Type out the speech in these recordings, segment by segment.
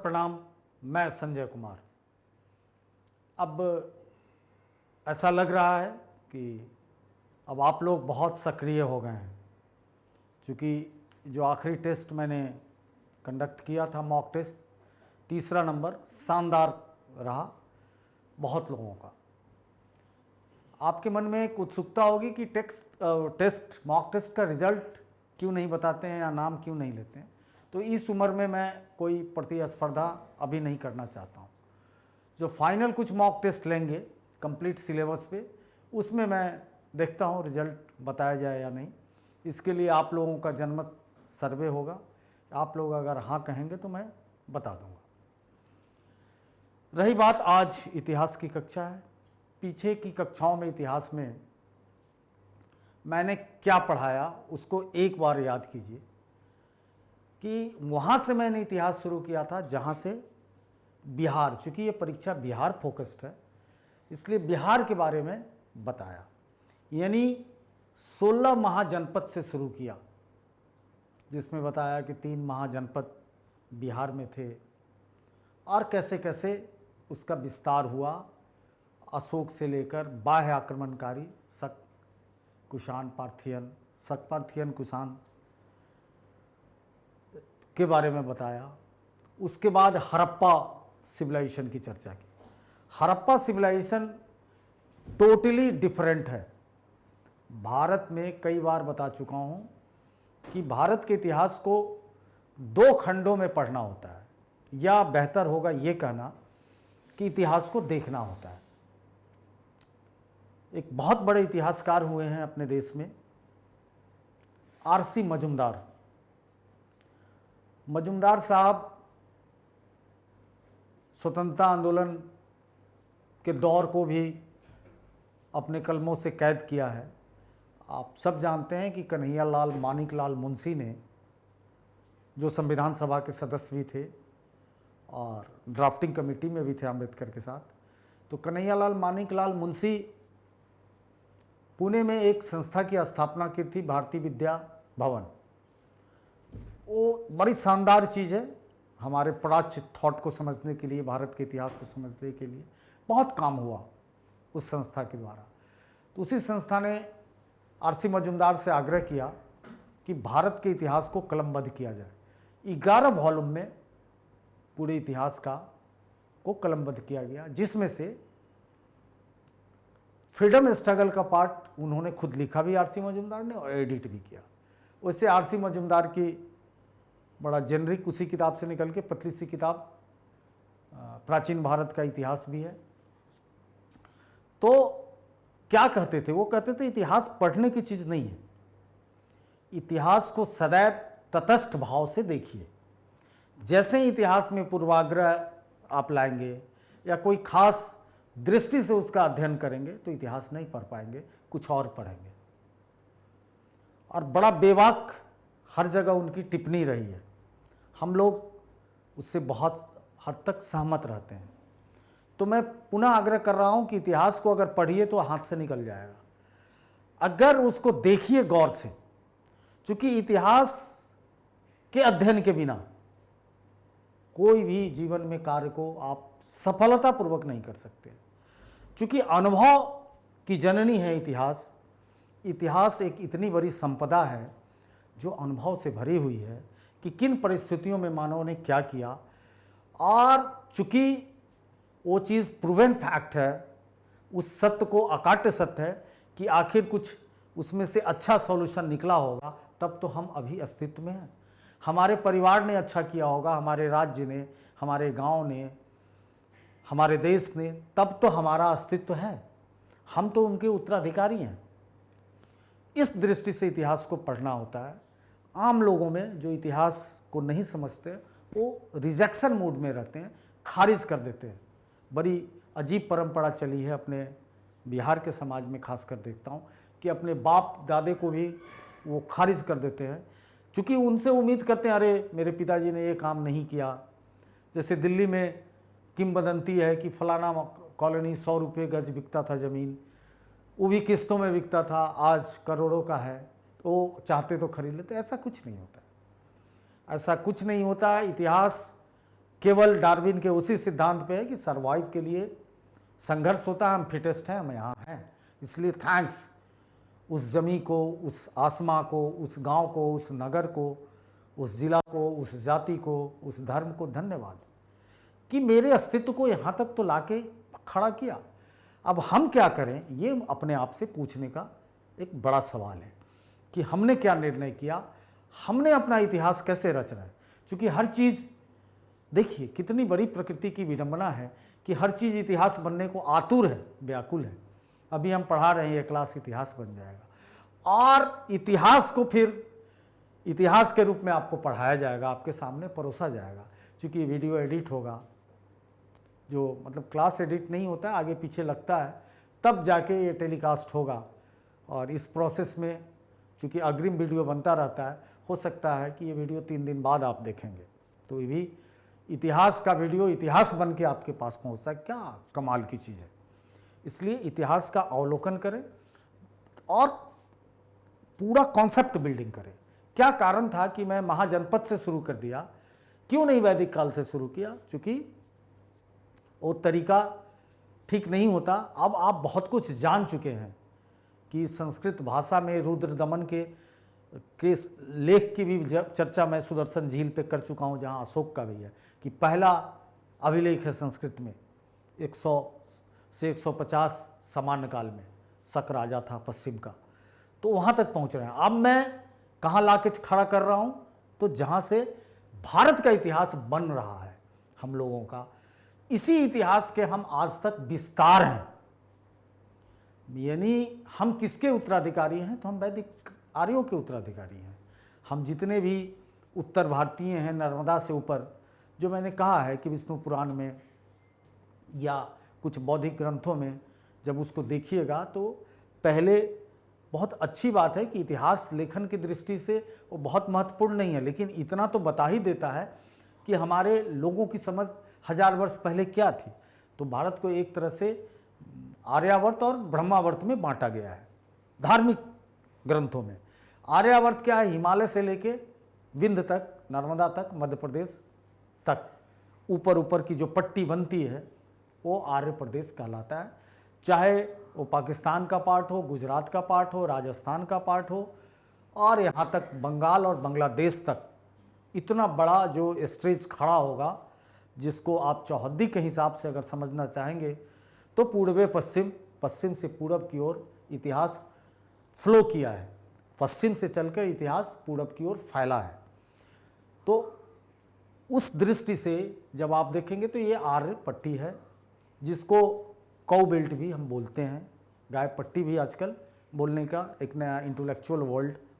प्रणाम। मैं संजय कुमार। अब ऐसा लग रहा है कि अब आप लोग बहुत सक्रिय हो गए हैं, क्योंकि जो आखिरी टेस्ट मैंने कंडक्ट किया था, मॉक टेस्ट, तीसरा नंबर शानदार रहा बहुत लोगों का। आपके मन में एक उत्सुकता होगी कि मॉक टेस्ट का रिजल्ट क्यों नहीं बताते हैं या नाम क्यों नहीं लेते हैं। तो इस उम्र में मैं कोई प्रतिस्पर्धा अभी नहीं करना चाहता हूँ। जो फाइनल कुछ मॉक टेस्ट लेंगे कंप्लीट सिलेबस पे, उसमें मैं देखता हूँ रिजल्ट बताया जाए या नहीं। इसके लिए आप लोगों का जनमत सर्वे होगा। आप लोग अगर हाँ कहेंगे तो मैं बता दूंगा। रही बात आज इतिहास की कक्षा है। पीछे की कक्षाओं में इतिहास में मैंने क्या पढ़ाया उसको एक बार याद कीजिए कि वहाँ से मैंने इतिहास शुरू किया था जहाँ से बिहार, चूँकि ये परीक्षा बिहार फोकस्ड है इसलिए बिहार के बारे में बताया। यानी 16 महाजनपद से शुरू किया, जिसमें बताया कि 3 महाजनपद बिहार में थे और कैसे कैसे उसका विस्तार हुआ। अशोक से लेकर बाह्य आक्रमणकारी शक, कुषाण, पार्थियन, शक, पार्थियन, कुषाण के बारे में बताया। उसके बाद हड़प्पा सिविलाइजेशन की चर्चा की। हड़प्पा सिविलाइजेशन टोटली डिफरेंट है। भारत में कई बार बता चुका हूँ कि भारत के इतिहास को 2 खंडों में पढ़ना होता है, या बेहतर होगा ये कहना कि इतिहास को देखना होता है। एक बहुत बड़े इतिहासकार हुए हैं अपने देश में, आरसी मजूमदार। मजूमदार साहब स्वतंत्रता आंदोलन के दौर को भी अपने कलमों से कैद किया है। आप सब जानते हैं कि कन्हैयालाल मानिकलाल मुंशी ने, जो संविधान सभा के सदस्य भी थे और ड्राफ्टिंग कमेटी में भी थे अम्बेडकर के साथ, तो कन्हैयालाल मानिकलाल मुंशी पुणे में एक संस्था की स्थापना की थी, भारतीय विद्या भवन। वो बड़ी शानदार चीज़ है हमारे प्राच्य थॉट को समझने के लिए, भारत के इतिहास को समझने के लिए बहुत काम हुआ उस संस्था के द्वारा। तो उसी संस्था ने आरसी मजूमदार से आग्रह किया कि भारत के इतिहास को कलमबद्ध किया जाए। 11 वॉल्यूम में पूरे इतिहास को कलमबद्ध किया गया, जिसमें से फ्रीडम स्ट्रगल का पार्ट उन्होंने खुद लिखा भी आरसी मजूमदार ने और एडिट भी किया। वैसे आरसी मजूमदार की बड़ा जेनरिक उसी किताब से निकल के पतली सी किताब प्राचीन भारत का इतिहास भी है। तो क्या कहते थे वो? कहते थे इतिहास पढ़ने की चीज़ नहीं है, इतिहास को सदैव तटस्थ भाव से देखिए। जैसे ही इतिहास में पूर्वाग्रह आप लाएंगे या कोई खास दृष्टि से उसका अध्ययन करेंगे तो इतिहास नहीं पढ़ पाएंगे, कुछ और पढ़ेंगे। और बड़ा बेबाक हर जगह उनकी टिप्पणी रही है। हम लोग उससे बहुत हद तक सहमत रहते हैं। तो मैं पुनः आग्रह कर रहा हूं कि इतिहास को अगर पढ़िए तो हाथ से निकल जाएगा, अगर उसको देखिए गौर से। क्योंकि इतिहास के अध्ययन के बिना कोई भी जीवन में कार्य को आप सफलतापूर्वक नहीं कर सकते। क्योंकि अनुभव की जननी है इतिहास। इतिहास एक इतनी बड़ी संपदा है जो अनुभव से भरी हुई है कि किन परिस्थितियों में मानव ने क्या किया। और चूंकि वो चीज़ प्रूवन फैक्ट है, उस सत्य को अकाट्य सत्य है कि आखिर कुछ उसमें से अच्छा सॉल्यूशन निकला होगा, तब तो हम अभी अस्तित्व में हैं। हमारे परिवार ने अच्छा किया होगा, हमारे राज्य ने, हमारे गांव ने, हमारे देश ने, तब तो हमारा अस्तित्व है। हम तो उनके उत्तराधिकारी हैं। इस दृष्टि से इतिहास को पढ़ना होता है। आम लोगों में जो इतिहास को नहीं समझते वो रिजेक्शन मूड में रहते हैं, खारिज कर देते हैं। बड़ी अजीब परंपरा चली है अपने बिहार के समाज में, खासकर देखता हूँ कि अपने बाप दादे को भी वो खारिज कर देते हैं, क्योंकि उनसे उम्मीद करते हैं अरे मेरे पिताजी ने ये काम नहीं किया। जैसे दिल्ली में किंवदंती है कि फलाना कॉलोनी 100 रुपये गज बिकता था ज़मीन, वो भी किस्तों में बिकता था, आज करोड़ों का है। तो चाहते तो खरीद लेते। ऐसा कुछ नहीं होता, ऐसा कुछ नहीं होता। इतिहास केवल डार्विन के उसी सिद्धांत पे है कि सर्वाइव के लिए संघर्ष होता है, हम फिटेस्ट हैं, हम यहाँ हैं। इसलिए थैंक्स उस जमी को, उस आसमां को, उस गांव को, उस नगर को, उस जिला को, उस जाति को, उस धर्म को धन्यवाद कि मेरे अस्तित्व को यहाँ तक तो लाके खड़ा किया। अब हम क्या करें, ये अपने आप से पूछने का एक बड़ा सवाल है कि हमने क्या निर्णय किया, हमने अपना इतिहास कैसे रचना है। क्योंकि हर चीज़, देखिए कितनी बड़ी प्रकृति की विडंबना है कि हर चीज़ इतिहास बनने को आतुर है, व्याकुल है। अभी हम पढ़ा रहे हैं ये क्लास इतिहास बन जाएगा और इतिहास को फिर इतिहास के रूप में आपको पढ़ाया जाएगा, आपके सामने परोसा जाएगा। क्योंकि वीडियो एडिट होगा, जो मतलब क्लास एडिट नहीं होता है, आगे पीछे लगता है, तब जाके ये टेलीकास्ट होगा। और इस प्रोसेस में चूँकि अग्रिम वीडियो बनता रहता है, हो सकता है कि ये वीडियो 3 दिन बाद आप देखेंगे, तो ये भी इतिहास का वीडियो इतिहास बन के आपके पास पहुँचता है। क्या कमाल की चीज़ है। इसलिए इतिहास का अवलोकन करें और पूरा कॉन्सेप्ट बिल्डिंग करें। क्या कारण था कि मैं महाजनपद से शुरू कर दिया, क्यों नहीं वैदिक काल से शुरू किया? क्योंकि वो तरीका ठीक नहीं होता। अब आप बहुत कुछ जान चुके हैं कि संस्कृत भाषा में रुद्र दमन के लेख की भी चर्चा मैं सुदर्शन झील पे कर चुका हूँ, जहाँ अशोक का भी है कि पहला अभिलेख है संस्कृत में 100 से 150 सामान्य काल में, शक राजा था पश्चिम का। तो वहाँ तक पहुँच रहे हैं। अब मैं कहाँ ला के खड़ा कर रहा हूँ? तो जहाँ से भारत का इतिहास बन रहा है हम लोगों का, इसी इतिहास के हम आज तक विस्तार हैं। यानी हम किसके उत्तराधिकारी हैं? तो हम वैदिक आर्यों के उत्तराधिकारी हैं। हम जितने भी उत्तर भारतीय हैं नर्मदा से ऊपर, जो मैंने कहा है कि विष्णु पुराण में या कुछ बौद्धिक ग्रंथों में जब उसको देखिएगा तो पहले बहुत अच्छी बात है कि इतिहास लेखन की दृष्टि से वो बहुत महत्वपूर्ण नहीं है, लेकिन इतना तो बता ही देता है कि हमारे लोगों की समझ 1000 वर्ष पहले क्या थी। तो भारत को एक तरह से आर्यावर्त और ब्रह्मावर्त में बांटा गया है धार्मिक ग्रंथों में। आर्यावर्त क्या है? हिमालय से लेके विंध्य तक, नर्मदा तक, मध्य प्रदेश तक ऊपर ऊपर की जो पट्टी बनती है वो आर्य प्रदेश कहलाता है। चाहे वो पाकिस्तान का पार्ट हो, गुजरात का पार्ट हो, राजस्थान का पार्ट हो, और यहाँ तक बंगाल और बांग्लादेश तक, इतना बड़ा जो स्ट्रेच खड़ा होगा, जिसको आप चौहद्दी के हिसाब से अगर समझना चाहेंगे तो पूर्व पश्चिम, पश्चिम से पूरब की ओर इतिहास फ्लो किया है, पश्चिम से चलकर इतिहास पूरब की ओर फैला है। तो उस दृष्टि से जब आप देखेंगे तो ये आर्य पट्टी है, जिसको कौ बेल्ट भी हम बोलते हैं। गाय पट्टी भी आजकल बोलने का एक नया इंटेलेक्चुअल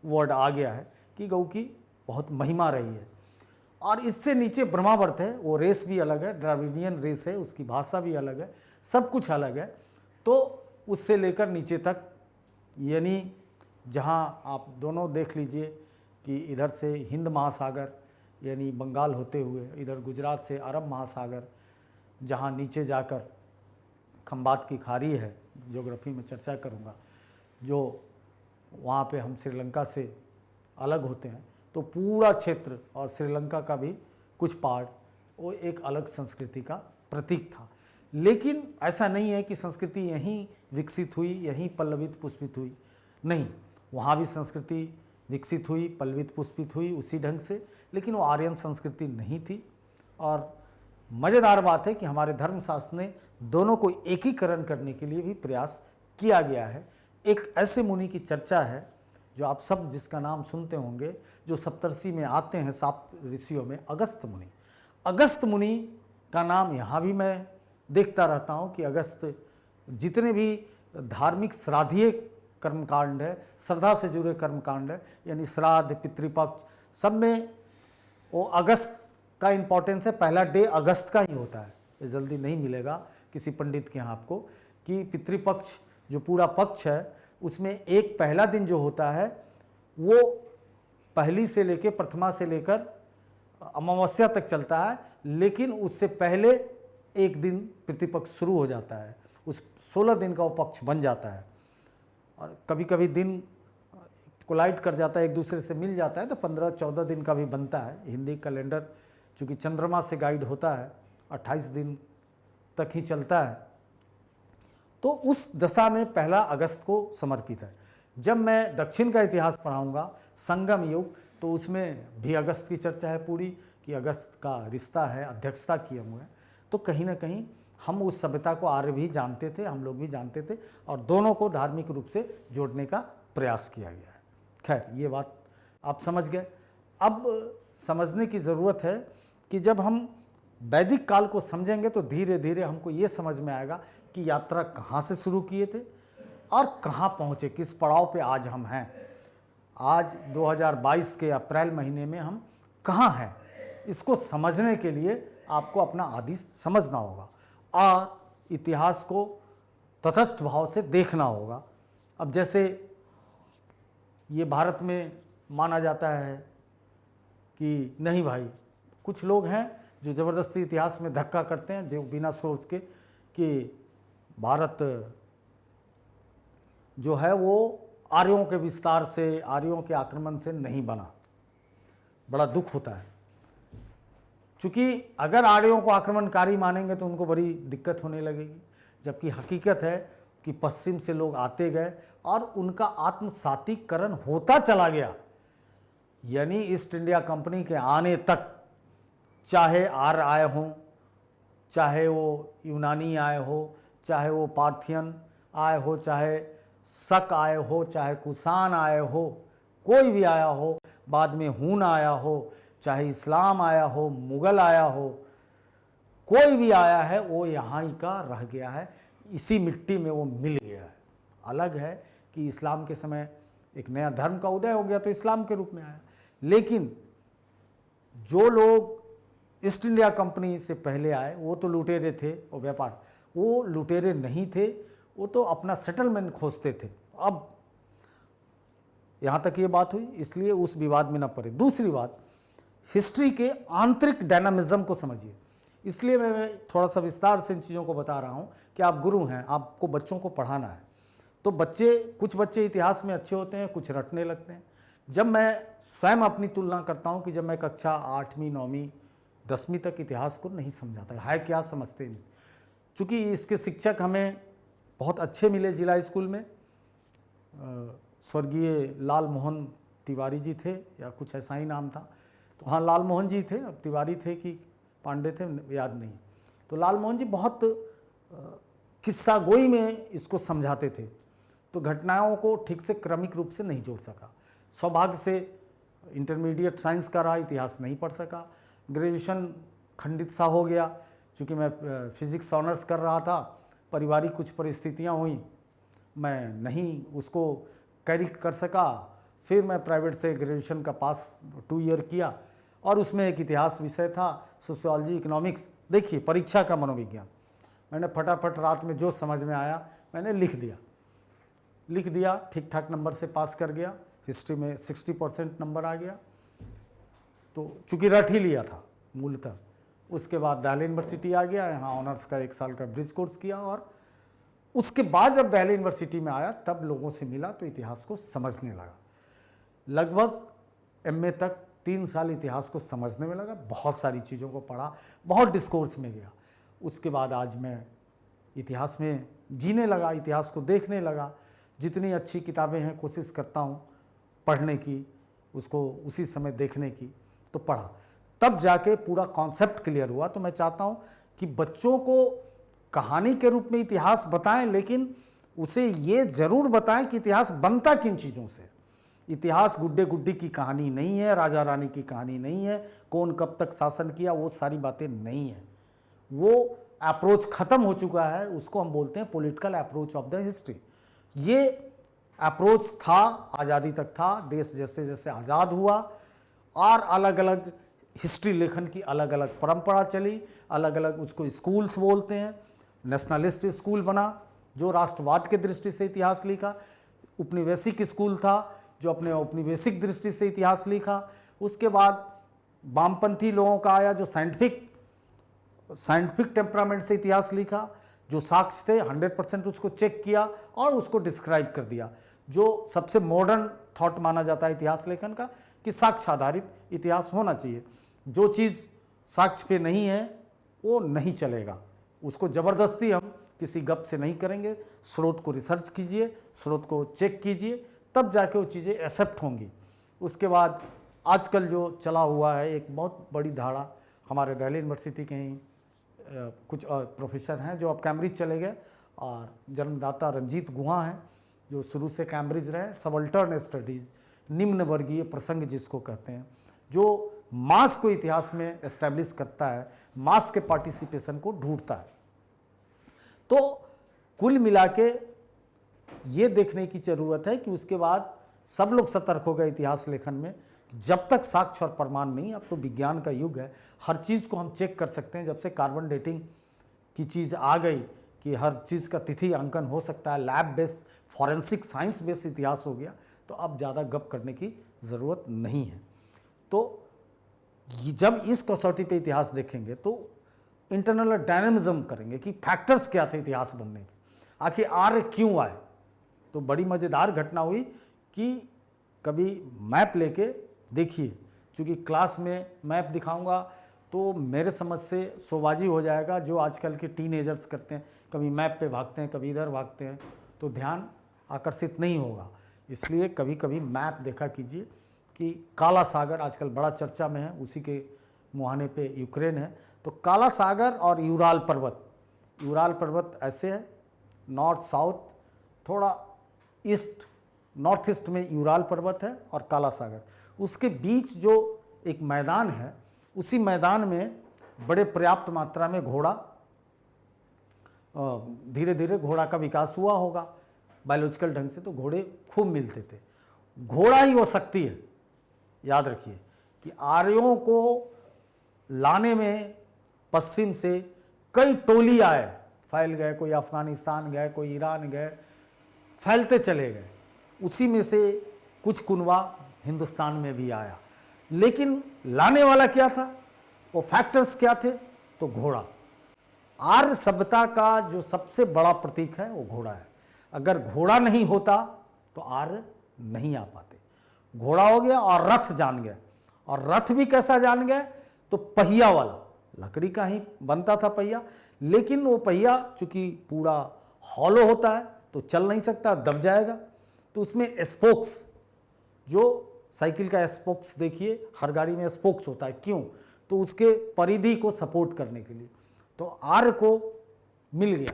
वर्ड आ गया है कि गौ की बहुत महिमा रही है। और इससे नीचे ब्रह्मावर्त है, वो रेस भी अलग है, द्राविडियन रेस है, उसकी भाषा भी अलग है, सब कुछ अलग है। तो उससे लेकर नीचे तक, यानी जहाँ आप दोनों देख लीजिए कि इधर से हिंद महासागर यानी बंगाल होते हुए, इधर गुजरात से अरब महासागर, जहाँ नीचे जाकर खंबात की खाड़ी है, ज्योग्राफी में चर्चा करूँगा, जो वहाँ पे हम श्रीलंका से अलग होते हैं। तो पूरा क्षेत्र और श्रीलंका का भी कुछ पार्ट वो एक अलग संस्कृति का प्रतीक था। लेकिन ऐसा नहीं है कि संस्कृति यहीं विकसित हुई, यहीं पल्लवित पुष्पित हुई, नहीं, वहाँ भी संस्कृति विकसित हुई, पल्लवित पुष्पित हुई उसी ढंग से, लेकिन वो आर्यन संस्कृति नहीं थी। और मज़ेदार बात है कि हमारे धर्मशास्त्र ने दोनों को एकीकरण करने के लिए भी प्रयास किया गया है। एक ऐसे मुनि की चर्चा है जो आप सब जिसका नाम सुनते होंगे, जो सप्तर्षि में आते हैं, 7 ऋषियों में, अगस्त मुनि। अगस्त मुनि का नाम यहाँ भी मैं देखता रहता हूँ कि अगस्त जितने भी धार्मिक श्राद्धीय कर्मकांड है, श्रद्धा से जुड़े कर्मकांड है, यानी श्राद्ध, पितृपक्ष, सब में वो अगस्त का इम्पोर्टेंस है। पहला डे अगस्त का ही होता है, ये जल्दी नहीं मिलेगा किसी पंडित के यहाँ आपको कि पितृपक्ष जो पूरा पक्ष है उसमें एक पहला दिन जो होता है वो पहली से लेकर प्रथमा से लेकर अमावस्या तक चलता है, लेकिन उससे पहले एक दिन पितृपक्ष शुरू हो जाता है, उस 16 दिन का वो पक्ष बन जाता है। और कभी कभी दिन कोलाइड कर जाता है, एक दूसरे से मिल जाता है, तो 15-14 दिन का भी बनता है। हिंदी कैलेंडर चूँकि चंद्रमा से गाइड होता है, 28 दिन तक ही चलता है, तो उस दशा में 1 अगस्त को समर्पित है। जब मैं दक्षिण का इतिहास पढ़ाऊंगा, संगम युग, तो उसमें भी अगस्त की चर्चा है पूरी, कि अगस्त का रिश्ता है, अध्यक्षता किए हुए हैं। तो कहीं ना कहीं हम उस सभ्यता को आर्य भी जानते थे, हम लोग भी जानते थे, और दोनों को धार्मिक रूप से जोड़ने का प्रयास किया गया है। खैर, ये बात आप समझ गए। अब समझने की ज़रूरत है कि जब हम वैदिक काल को समझेंगे तो धीरे धीरे हमको ये समझ में आएगा कि यात्रा कहाँ से शुरू किए थे और कहाँ पहुँचे, किस पड़ाव पे आज हम हैं। आज 2022 के अप्रैल महीने में हम कहाँ हैं, इसको समझने के लिए आपको अपना आदि समझना होगा और इतिहास को तटस्थ भाव से देखना होगा। अब जैसे ये भारत में माना जाता है कि नहीं भाई, कुछ लोग हैं जो ज़बरदस्ती इतिहास में धक्का करते हैं, जो बिना सोच के, कि भारत जो है वो आर्यों के विस्तार से, आर्यों के आक्रमण से नहीं बना। बड़ा दुख होता है, क्योंकि अगर आर्यों को आक्रमणकारी मानेंगे तो उनको बड़ी दिक्कत होने लगेगी, जबकि हकीकत है कि पश्चिम से लोग आते गए और उनका आत्मसातीकरण होता चला गया। यानी ईस्ट इंडिया कंपनी के आने तक, चाहे आर्य आए हों, चाहे वो यूनानी आए हो, चाहे वो पार्थियन आए हो, चाहे शक आए हो, चाहे कुषाण आए हो, कोई भी आया हो, बाद में हून आया हो, चाहे इस्लाम आया हो, मुगल आया हो, कोई भी आया है, वो यहाँ ही का रह गया है, इसी मिट्टी में वो मिल गया है। अलग है कि इस्लाम के समय एक नया धर्म का उदय हो गया तो इस्लाम के रूप में आया, लेकिन जो लोग ईस्ट इंडिया कंपनी से पहले आए वो तो लुटेरे थे और व्यापार, वो लुटेरे नहीं थे, वो तो अपना सेटलमेंट खोजते थे। अब यहाँ तक ये बात हुई, इसलिए उस विवाद में ना पड़े। दूसरी बात, हिस्ट्री के आंतरिक डायनामिज्म को समझिए। इसलिए मैं थोड़ा सा विस्तार से इन चीज़ों को बता रहा हूँ कि आप गुरु हैं, आपको बच्चों को पढ़ाना है। तो कुछ बच्चे इतिहास में अच्छे होते हैं, कुछ रटने लगते हैं। जब मैं स्वयं अपनी तुलना करता हूँ कि जब मैं कक्षा 8वीं 9वीं 10वीं तक इतिहास को नहीं समझाता है क्या समझते नहीं, चूँकि इसके शिक्षक हमें बहुत अच्छे मिले जिला स्कूल में। स्वर्गीय लाल मोहन तिवारी जी थे, या कुछ ऐसा ही नाम था, तो हाँ लाल मोहन जी थे, अब तिवारी थे कि पांडे थे याद नहीं। तो लाल मोहन जी बहुत किस्सा गोई में इसको समझाते थे, तो घटनाओं को ठीक से क्रमिक रूप से नहीं जोड़ सका। सौभाग्य से इंटरमीडिएट साइंस का रहा, इतिहास नहीं पढ़ सका। ग्रेजुएशन खंडित सा हो गया, चूँकि मैं फिजिक्स ऑनर्स कर रहा था, पारिवारिक कुछ परिस्थितियाँ हुई, मैं नहीं उसको कैरी कर सका। फिर मैं प्राइवेट से ग्रेजुएशन का पास 2 ईयर किया और उसमें एक इतिहास विषय था, सोशियोलॉजी, इकोनॉमिक्स। देखिए परीक्षा का मनोविज्ञान, मैंने फटाफट रात में जो समझ में आया मैंने लिख दिया, ठीक ठाक नंबर से पास कर गया। हिस्ट्री में 60% नंबर आ गया, तो चूँकि रट ही लिया था मूलतः। उसके बाद दिल्ली यूनिवर्सिटी आ गया, यहाँ ऑनर्स का 1 साल का ब्रिज कोर्स किया, और उसके बाद जब दिल्ली यूनिवर्सिटी में आया तब लोगों से मिला तो इतिहास को समझने लगा। लगभग एमए तक 3 साल इतिहास को समझने में लगा, बहुत सारी चीज़ों को पढ़ा, बहुत डिस्कोर्स में गया। उसके बाद आज मैं इतिहास में जीने लगा, इतिहास को देखने लगा। जितनी अच्छी किताबें हैं कोशिश करता हूँ पढ़ने की, उसको उसी समय देखने की, तो पढ़ा, तब जाके पूरा कॉन्सेप्ट क्लियर हुआ। तो मैं चाहता हूँ कि बच्चों को कहानी के रूप में इतिहास बताएं, लेकिन उसे ये ज़रूर बताएं कि इतिहास बनता किन चीज़ों से। इतिहास गुड्डे गुड्डी की कहानी नहीं है, राजा रानी की कहानी नहीं है, कौन कब तक शासन किया, वो सारी बातें नहीं है। वो अप्रोच ख़त्म हो चुका है, उसको हम बोलते हैं political approach of the history. ये अप्रोच था, आज़ादी तक था, देश जैसे जैसे आज़ाद हुआ और अलग अलग हिस्ट्री लेखन की अलग अलग परंपरा चली, अलग अलग उसको स्कूल्स बोलते हैं। नेशनलिस्ट स्कूल बना जो राष्ट्रवाद के दृष्टि से इतिहास लिखा, उपनिवेशिक स्कूल था जो अपने औपनिवेशिक दृष्टि से इतिहास लिखा। उसके बाद वामपंथी लोगों का आया जो साइंटिफिक टेम्परामेंट से इतिहास लिखा, जो साक्ष्य थे 100% उसको चेक किया और उसको डिस्क्राइब कर दिया। जो सबसे मॉडर्न थॉट माना जाता है इतिहास लेखन का, कि साक्ष्य आधारित इतिहास होना चाहिए। जो चीज़ साक्ष्य पे नहीं है वो नहीं चलेगा। उसको ज़बरदस्ती हम किसी गप से नहीं करेंगे। स्रोत को रिसर्च कीजिए, स्रोत को चेक कीजिए, तब जाके वो चीज़ें एक्सेप्ट होंगी। उसके बाद आजकल जो चला हुआ है एक बहुत बड़ी धारा, हमारे दिल्ली यूनिवर्सिटी के ही कुछ प्रोफेसर हैं जो अब कैम्ब्रिज चले गए, और जन्मदाता रंजीत गुहा हैं जो शुरू से कैम्ब्रिज रहे। सबअल्टर्न स्टडीज़, निम्न वर्गीय प्रसंग जिसको कहते हैं, जो मास को इतिहास में एस्टैब्लिश करता है, मास के पार्टिसिपेशन को ढूंढता है। तो कुल मिला के ये देखने की ज़रूरत है कि उसके बाद सब लोग सतर्क हो गए इतिहास लेखन में। जब तक साक्ष्य और प्रमाण नहीं, अब तो विज्ञान का युग है, हर चीज़ को हम चेक कर सकते हैं। जब से कार्बन डेटिंग की चीज़ आ गई कि हर चीज़ का तिथि अंकन हो सकता है, lab based forensic science based इतिहास हो गया, तो अब ज़्यादा गप करने की ज़रूरत नहीं है। तो जब इस कसौटी पे इतिहास देखेंगे तो इंटरनल डायनामिज्म करेंगे कि फैक्टर्स क्या थे इतिहास बनने के, आखिर आर्य क्यों आए। तो बड़ी मज़ेदार घटना हुई कि कभी मैप लेके देखिए, क्योंकि क्लास में मैप दिखाऊंगा तो मेरे समझ से शोबाजी हो जाएगा, जो आजकल के टीनेजर्स करते हैं, कभी मैप पे भागते हैं, कभी इधर भागते हैं, तो ध्यान आकर्षित नहीं होगा। इसलिए कभी कभी मैप देखा कीजिए कि काला सागर आजकल बड़ा चर्चा में है, उसी के मुहाने पे यूक्रेन है। तो काला सागर और यूराल पर्वत ऐसे है, नॉर्थ साउथ, थोड़ा ईस्ट नॉर्थ ईस्ट में यूराल पर्वत है और काला सागर, उसके बीच जो एक मैदान है, उसी मैदान में बड़े पर्याप्त मात्रा में घोड़ा, धीरे धीरे घोड़ा का विकास हुआ होगा बायोलॉजिकल ढंग से, तो घोड़े खूब मिलते थे। घोड़ा ही वो शक्ति है। याद रखिए कि आर्यों को लाने में पश्चिम से कई टोली आए, फैल गए, कोई अफगानिस्तान गए, कोई ईरान गए, फैलते चले गए। उसी में से कुछ कुनवा हिंदुस्तान में भी आया, लेकिन लाने वाला क्या था, वो फैक्टर्स क्या थे, तो घोड़ा। आर्य सभ्यता का जो सबसे बड़ा प्रतीक है वो घोड़ा है। अगर घोड़ा नहीं होता तो आर्य नहीं आ पाते। घोड़ा हो गया और रथ जान गए, और रथ भी कैसा जान गए, तो पहिया वाला, लकड़ी का ही बनता था पहिया, लेकिन वो पहिया चूंकि पूरा हॉलो होता है तो चल नहीं सकता, दब जाएगा। तो उसमें स्पोक्स, जो साइकिल का स्पोक्स देखिए, हर गाड़ी में स्पोक्स होता है, क्यों, तो उसके परिधि को सपोर्ट करने के लिए। तो आर्य को मिल गया।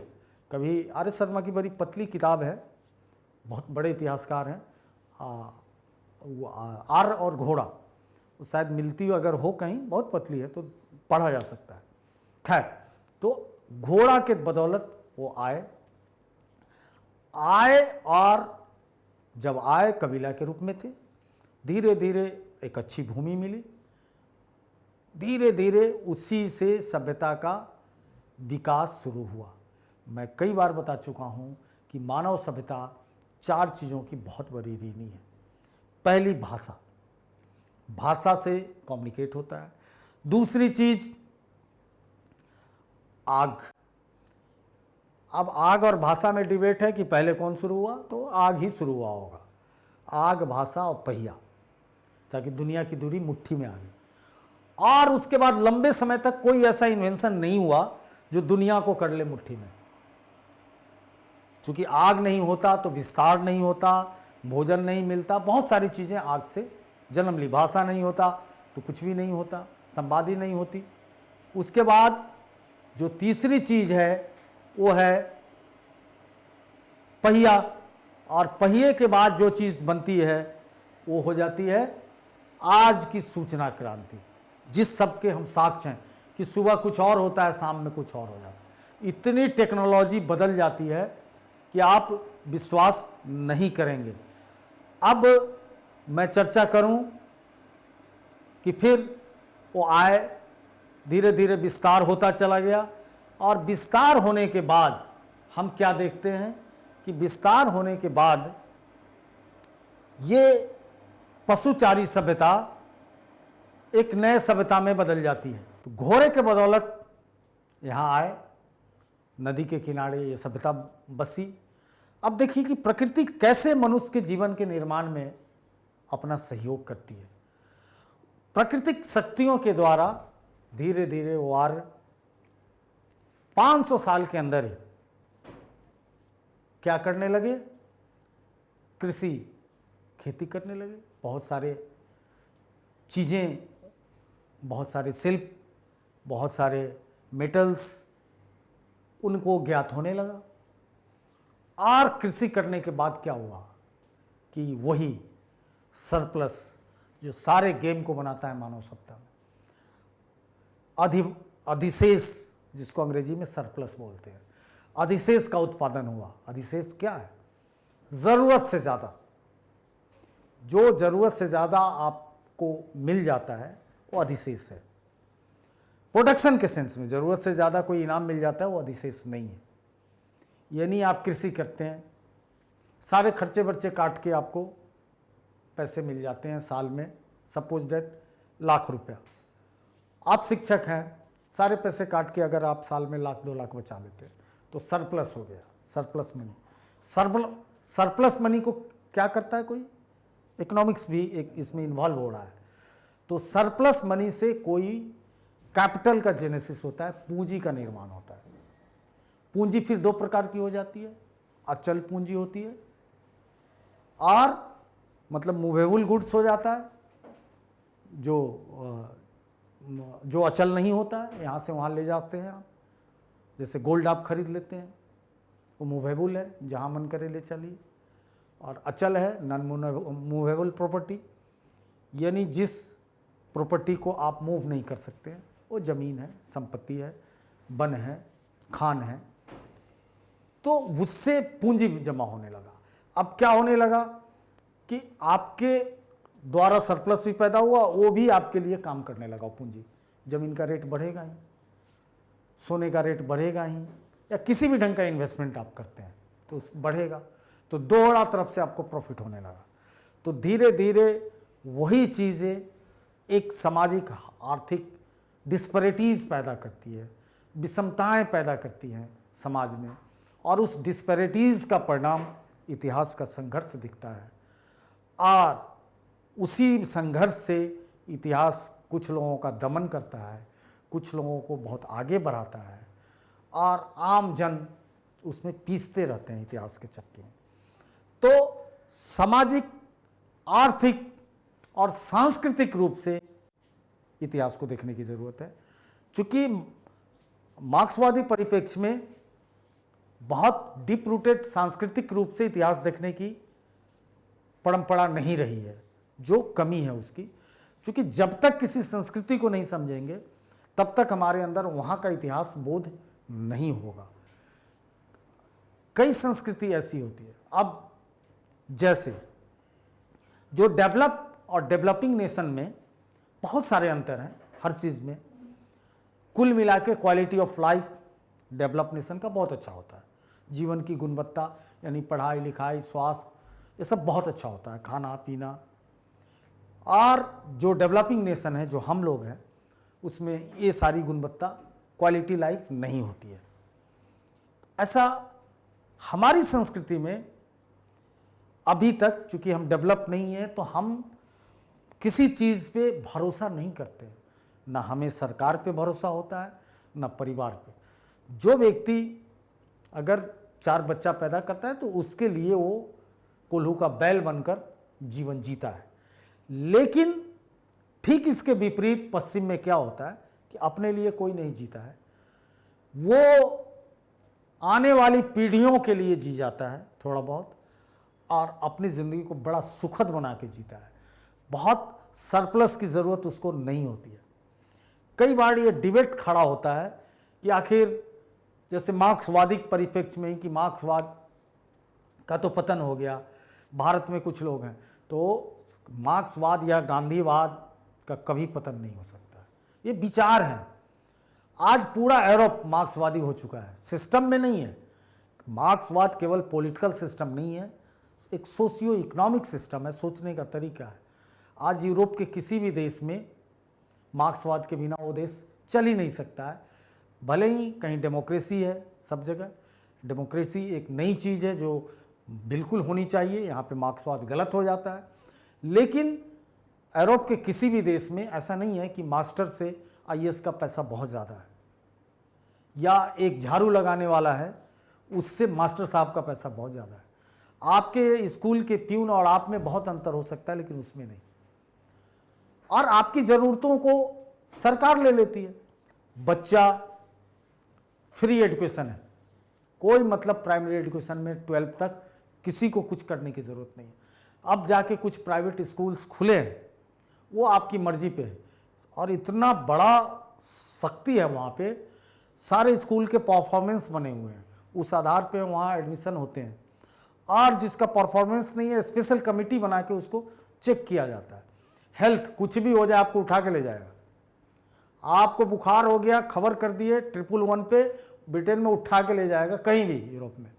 कभी आर्य शर्मा की बड़ी पतली किताब है, बहुत बड़े इतिहासकार हैं, आर्य और घोड़ा, वो शायद मिलती अगर हो कहीं, बहुत पतली है तो पढ़ा जा सकता है। खैर, तो घोड़ा के बदौलत वो आए, और जब आए कबीला के रूप में थे, धीरे धीरे एक अच्छी भूमि मिली, धीरे धीरे उसी से सभ्यता का विकास शुरू हुआ। मैं कई बार बता चुका हूँ कि मानव सभ्यता 4 चीज़ों की बहुत बड़ी ऋणी है। पहली भाषा, भाषा से कम्युनिकेट होता है। दूसरी चीज़ आग। अब आग और भाषा में डिबेट है कि पहले कौन शुरू हुआ, तो आग ही शुरू हुआ होगा। आग, भाषा और पहिया, ताकि दुनिया की दूरी मुट्ठी में आ गई। और उसके बाद लंबे समय तक कोई ऐसा इन्वेंशन नहीं हुआ जो दुनिया को कर ले मुट्ठी में। क्योंकि आग नहीं होता तो विस्तार नहीं होता, भोजन नहीं मिलता, बहुत सारी चीज़ें आग से जन्म ली। भाषा नहीं होता तो कुछ भी नहीं होता, संवादी नहीं होती। उसके बाद जो तीसरी चीज़ है वो है पहिया, और पहिए के बाद जो चीज़ बनती है वो हो जाती है आज की सूचना क्रांति, जिस सब के हम साक्ष्य हैं कि सुबह कुछ और होता है, शाम में कुछ और हो जाता है। इतनी टेक्नोलॉजी बदल जाती है कि आप विश्वास नहीं करेंगे। अब मैं चर्चा करूं कि फिर वो आए, धीरे धीरे विस्तार होता चला गया, और विस्तार होने के बाद हम क्या देखते हैं कि विस्तार होने के बाद ये पशुचारी सभ्यता एक नए सभ्यता में बदल जाती है। तो घोड़े के बदौलत यहाँ आए, नदी के किनारे ये सभ्यता बसी। अब देखिए कि प्रकृति कैसे मनुष्य के जीवन के निर्माण में अपना सहयोग करती है। प्राकृतिक शक्तियों के द्वारा धीरे धीरे वो आर्य 500 साल के अंदर ही क्या करने लगे, कृषि खेती करने लगे। बहुत सारे चीज़ें, बहुत सारे शिल्प, बहुत सारे मेटल्स उनको ज्ञात होने लगा। और कृषि करने के बाद क्या हुआ कि वही सरप्लस जो सारे गेम को बनाता है मानव सत्ता में, अधिशेष जिसको अंग्रेजी में सरप्लस बोलते हैं, अधिशेष का उत्पादन हुआ। अधिशेष क्या है? ज़रूरत से ज़्यादा, जो ज़रूरत से ज़्यादा आपको मिल जाता है वो अधिशेष है। प्रोडक्शन के सेंस में ज़रूरत से ज़्यादा कोई इनाम मिल जाता है वो अधिशेष नहीं है। यानी आप कृषि करते हैं, सारे खर्चे बर्चे काट के आपको पैसे मिल जाते हैं साल में, सपोज डेट ₹1,00,000। आप शिक्षक हैं, सारे पैसे काट के अगर आप साल में 1,00,000 2,00,000 बचा लेते हैं तो सरप्लस हो गया, सरप्लस मनी। सरप्लस मनी को क्या करता है, कोई इकोनॉमिक्स भी एक इसमें इन्वॉल्व हो रहा है। तो सरप्लस मनी से कोई कैपिटल का जेनेसिस होता है, पूंजी का निर्माण होता है। पूंजी फिर 2 प्रकार की हो जाती है, अचल पूंजी होती है और मतलब मूवेबल गुड्स हो जाता है, जो अचल नहीं होता है, यहाँ से वहाँ ले जाते हैं आप। जैसे गोल्ड आप खरीद लेते हैं, वो मूवेबल है, जहाँ मन करे ले चलिए। और अचल है नॉन मूवेबल प्रॉपर्टी, यानी जिस प्रॉपर्टी को आप मूव नहीं कर सकते हैं, वो ज़मीन है, संपत्ति है, वन है, खान है। तो उससे पूंजी जमा होने लगा। अब क्या होने लगा कि आपके द्वारा सरप्लस भी पैदा हुआ, वो भी आपके लिए काम करने लगा पूंजी। ज़मीन का रेट बढ़ेगा ही, सोने का रेट बढ़ेगा ही, या किसी भी ढंग का इन्वेस्टमेंट आप करते हैं तो बढ़ेगा, तो दोहरा तरफ से आपको प्रॉफिट होने लगा। तो धीरे धीरे वही चीज़ें एक सामाजिक आर्थिक डिस्पैरिटीज़ पैदा करती है, विषमताएं पैदा करती हैं समाज में, और उस डिस्पैरिटीज़ का परिणाम इतिहास का संघर्ष दिखता है। और उसी संघर्ष से इतिहास कुछ लोगों का दमन करता है, कुछ लोगों को बहुत आगे बढ़ाता है, और आम जन उसमें पीसते रहते हैं इतिहास के चक्के में। तो सामाजिक, आर्थिक और सांस्कृतिक रूप से इतिहास को देखने की ज़रूरत है। चूँकि मार्क्सवादी परिप्रेक्ष्य में बहुत डीप रूटेड सांस्कृतिक रूप से इतिहास देखने की परंपरा नहीं रही है, जो कमी है उसकी। क्योंकि जब तक किसी संस्कृति को नहीं समझेंगे तब तक हमारे अंदर वहाँ का इतिहास बोध नहीं होगा। कई संस्कृति ऐसी होती है, अब जैसे जो डेवलप और डेवलपिंग नेशन में बहुत सारे अंतर हैं हर चीज़ में। कुल मिला के quality of life develop nation का बहुत अच्छा होता है, जीवन की गुणवत्ता यानी पढ़ाई लिखाई, स्वास्थ्य, ये सब बहुत अच्छा होता है, खाना पीना। और जो डेवलपिंग नेशन है, जो हम लोग हैं, उसमें ये सारी गुणवत्ता, क्वालिटी लाइफ नहीं होती है। ऐसा हमारी संस्कृति में अभी तक, चूँकि हम डेवलप नहीं हैं, तो हम किसी चीज़ पे भरोसा नहीं करते। ना हमें सरकार पे भरोसा होता है, ना परिवार पे। जो व्यक्ति अगर 4 बच्चा पैदा करता है तो उसके लिए वो कोल्हू का बैल बनकर जीवन जीता है। लेकिन ठीक इसके विपरीत पश्चिम में क्या होता है कि अपने लिए कोई नहीं जीता है, वो आने वाली पीढ़ियों के लिए जी जाता है थोड़ा बहुत, और अपनी ज़िंदगी को बड़ा सुखद बना के जीता है। बहुत सरप्लस की ज़रूरत उसको नहीं होती है। कई बार ये डिबेट खड़ा होता है कि आखिर जैसे मार्क्सवादी परिप्रेक्ष्य में कि मार्क्सवाद का तो पतन हो गया, भारत में कुछ लोग हैं, तो मार्क्सवाद या गांधीवाद का कभी पतन नहीं हो सकता। ये विचार हैं। आज पूरा यूरोप मार्क्सवादी हो चुका है, सिस्टम में नहीं है। मार्क्सवाद केवल पॉलिटिकल सिस्टम नहीं है, एक सोशियो इकोनॉमिक सिस्टम है, सोचने का तरीका है। आज यूरोप के किसी भी देश में मार्क्सवाद के बिना वो देश चल ही नहीं सकता है। भले ही कहीं डेमोक्रेसी है, सब जगह डेमोक्रेसी एक नई चीज़ है जो बिल्कुल होनी चाहिए, यहाँ पे मार्क्सवाद गलत हो जाता है। लेकिन यूरोप के किसी भी देश में ऐसा नहीं है कि मास्टर से आईएएस का पैसा बहुत ज़्यादा है, या एक झाड़ू लगाने वाला है उससे मास्टर साहब का पैसा बहुत ज़्यादा है। आपके स्कूल के प्यून और आप में बहुत अंतर हो सकता है, लेकिन उसमें नहीं। और आपकी ज़रूरतों को सरकार ले लेती है। बच्चा फ्री एजुकेशन है, कोई मतलब प्राइमरी एजुकेशन में 12th तक किसी को कुछ करने की ज़रूरत नहीं है। अब जाके कुछ प्राइवेट स्कूल्स खुले हैं, वो आपकी मर्जी पे है, और इतना बड़ा शक्ति है वहाँ पे, सारे स्कूल के परफॉर्मेंस बने हुए हैं, उस आधार पे वहाँ एडमिशन होते हैं। और जिसका परफॉर्मेंस नहीं है, स्पेशल कमेटी बना के उसको चेक किया जाता है। हेल्थ, कुछ भी हो जाए आपको उठा के ले जाएगा। आपको बुखार हो गया, खबर कर दिए 111 पे, ब्रिटेन में उठा के ले जाएगा, कहीं भी यूरोप में,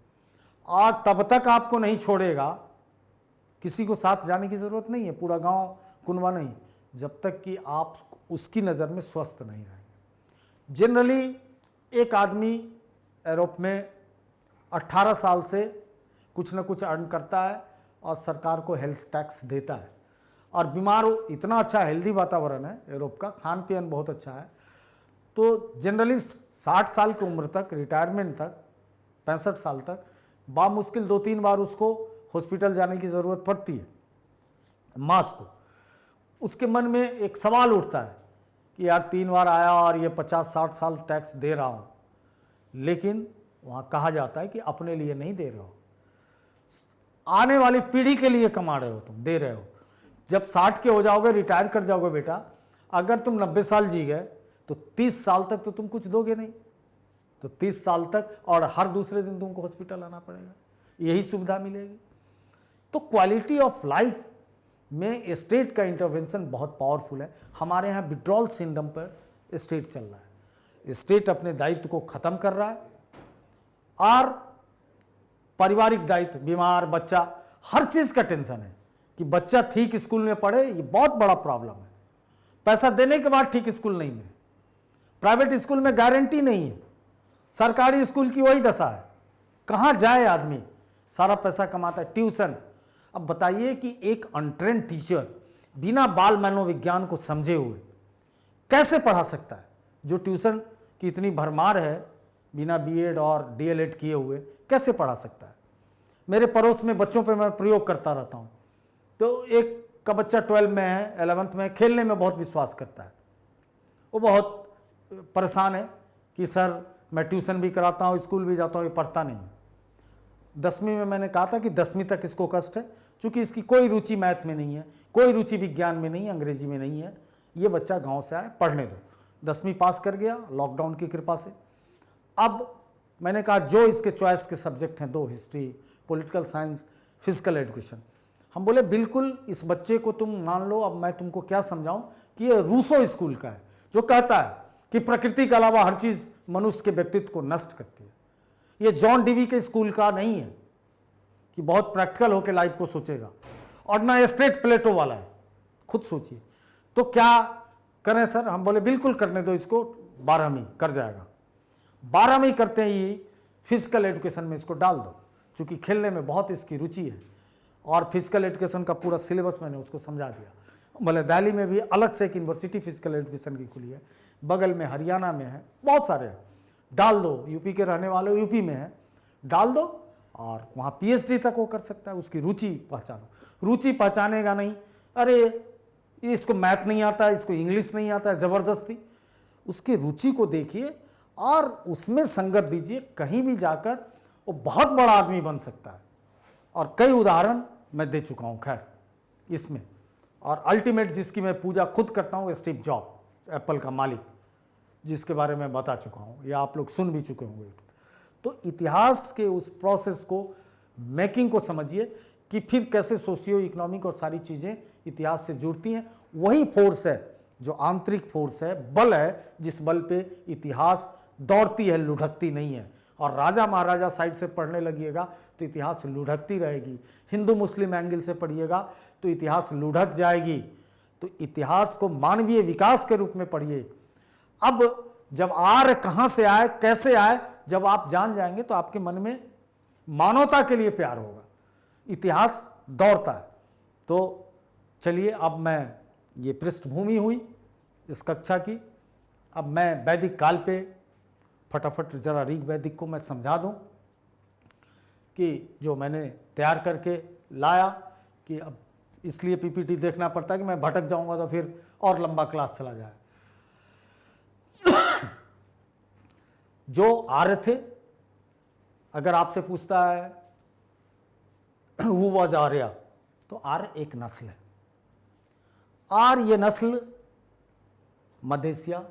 और तब तक आपको नहीं छोड़ेगा। किसी को साथ जाने की ज़रूरत नहीं है, पूरा गांव कुनवा नहीं, जब तक कि आप उसकी नज़र में स्वस्थ नहीं रहेंगे। जनरली एक आदमी यूरोप में 18 साल से कुछ ना कुछ अर्न करता है और सरकार को हेल्थ टैक्स देता है, और बीमार हो, इतना अच्छा हेल्दी वातावरण है यूरोप का, खान पीन बहुत अच्छा है। तो जनरली 60 साल की उम्र तक, रिटायरमेंट तक, 65 साल तक बामुश्किल 2-3 बार उसको हॉस्पिटल जाने की ज़रूरत पड़ती है मास को। उसके मन में एक सवाल उठता है कि यार 3 बार आया और ये 50-60 साल टैक्स दे रहा हूँ, लेकिन वहाँ कहा जाता है कि अपने लिए नहीं दे रहे हो, आने वाली पीढ़ी के लिए कमा रहे हो, तुम दे रहे हो। जब 60 के हो जाओगे, रिटायर कर जाओगे बेटा, अगर तुम 90 साल जी गए तो 30 साल तक तो तुम कुछ दोगे नहीं, तो 30 साल तक, और हर दूसरे दिन तुमको हॉस्पिटल आना पड़ेगा, यही सुविधा मिलेगी। तो क्वालिटी ऑफ लाइफ में स्टेट का इंटरवेंशन बहुत पावरफुल है। हमारे यहाँ विड्रॉल सिंड्रोम पर स्टेट चल रहा है, स्टेट अपने दायित्व को खत्म कर रहा है, और पारिवारिक दायित्व, बीमार बच्चा, हर चीज़ का टेंशन है कि बच्चा ठीक स्कूल में पढ़े, ये बहुत बड़ा प्रॉब्लम है। पैसा देने के बाद ठीक स्कूल नहीं मिले, प्राइवेट स्कूल में गारंटी नहीं है, सरकारी स्कूल की वही दशा है। कहाँ जाए आदमी, सारा पैसा कमाता है, ट्यूशन। अब बताइए कि एक अनट्रेंड टीचर बिना बाल मनोविज्ञान को समझे हुए कैसे पढ़ा सकता है? जो ट्यूशन की इतनी भरमार है, बिना बीएड और डीएलएड किए हुए कैसे पढ़ा सकता है? मेरे पड़ोस में बच्चों पे मैं प्रयोग करता रहता हूँ, तो एक का बच्चा 12 में है, 11th में, खेलने में बहुत विश्वास करता है। वो बहुत परेशान है कि सर मैं ट्यूशन भी कराता हूँ, स्कूल भी जाता हूँ, ये पढ़ता नहीं है। 10वीं में मैंने कहा था कि 10वीं तक इसको कष्ट है, चूँकि इसकी कोई रुचि मैथ में नहीं है, कोई रुचि विज्ञान में नहीं है, अंग्रेजी में नहीं है, ये बच्चा गांव से आया, पढ़ने दो। 10वीं पास कर गया लॉकडाउन की कृपा से। अब मैंने कहा जो इसके चॉइस के सब्जेक्ट हैं 2, history, political science, physical education. हम बोले बिल्कुल, इस बच्चे को तुम मान लो। अब मैं तुमको क्या समझाऊं कि ये रूसो स्कूल का है, जो कहता है कि प्रकृति के अलावा हर चीज़ मनुष्य के व्यक्तित्व को नष्ट करती है। ये जॉन डीवी के स्कूल का नहीं है कि बहुत प्रैक्टिकल होकर लाइफ को सोचेगा, और ना स्ट्रेट प्लेटो वाला है, खुद सोचिए। तो क्या करें सर? हम बोले बिल्कुल करने दो इसको, 12वीं कर जाएगा। 12वीं करते ही फिजिकल एजुकेशन में इसको डाल दो, चूँकि खेलने में बहुत इसकी रुचि है, और फिजिकल एजुकेशन का पूरा सिलेबस मैंने उसको समझा दिया। बोले दिल्ली में भी अलग से एक यूनिवर्सिटी फिजिकल एजुकेशन की खुली है, बगल में हरियाणा में है, बहुत सारे हैं, डाल दो। यूपी के रहने वाले यूपी में है, डाल दो, और वहाँ पीएचडी तक वो कर सकता है। उसकी रुचि पहचानो, रुचि पहचानेगा नहीं, अरे इसको मैथ नहीं आता है, इसको इंग्लिश नहीं आता है, ज़बरदस्ती उसकी रुचि को देखिए और उसमें संगत दीजिए, कहीं भी जाकर वो बहुत बड़ा आदमी बन सकता है। और कई उदाहरण मैं दे चुका हूँ खैर इसमें। और अल्टीमेट जिसकी मैं पूजा खुद करता हूँ, स्टीव जॉब, एप्पल का मालिक, जिसके बारे में बता चुका हूँ या आप लोग सुन भी चुके होंगे। तो इतिहास के उस प्रोसेस को, मेकिंग को समझिए कि फिर कैसे सोशियो इकोनॉमिक और सारी चीज़ें इतिहास से जुड़ती हैं। वही फोर्स है जो आंतरिक फोर्स है, बल है, जिस बल पे इतिहास दौड़ती है, लुढ़कती नहीं है। और राजा महाराजा साइड से पढ़ने लगिएगा तो इतिहास लुढ़कती रहेगी, हिंदू मुस्लिम एंगल से पढ़िएगा तो इतिहास लुढ़क जाएगी। तो इतिहास को मानवीय विकास के रूप में पढ़िए। अब जब आर्य कहाँ से आए, कैसे आए, जब आप जान जाएंगे तो आपके मन में मानवता के लिए प्यार होगा, इतिहास दौड़ता है। तो चलिए, अब मैं, ये पृष्ठभूमि हुई इस कक्षा की, अब मैं वैदिक काल पे फटाफट जरा ऋग वैदिक को मैं समझा दूं कि जो मैंने तैयार करके लाया, कि अब इसलिए पीपीटी देखना पड़ता है कि मैं भटक जाऊंगा तो फिर और लंबा क्लास चला जाए। जो आर्य थे, अगर आपसे पूछता है हु वाज आर्य, तो आर्य एक नस्ल है। आर्य ये नस्ल मध्य एशिया,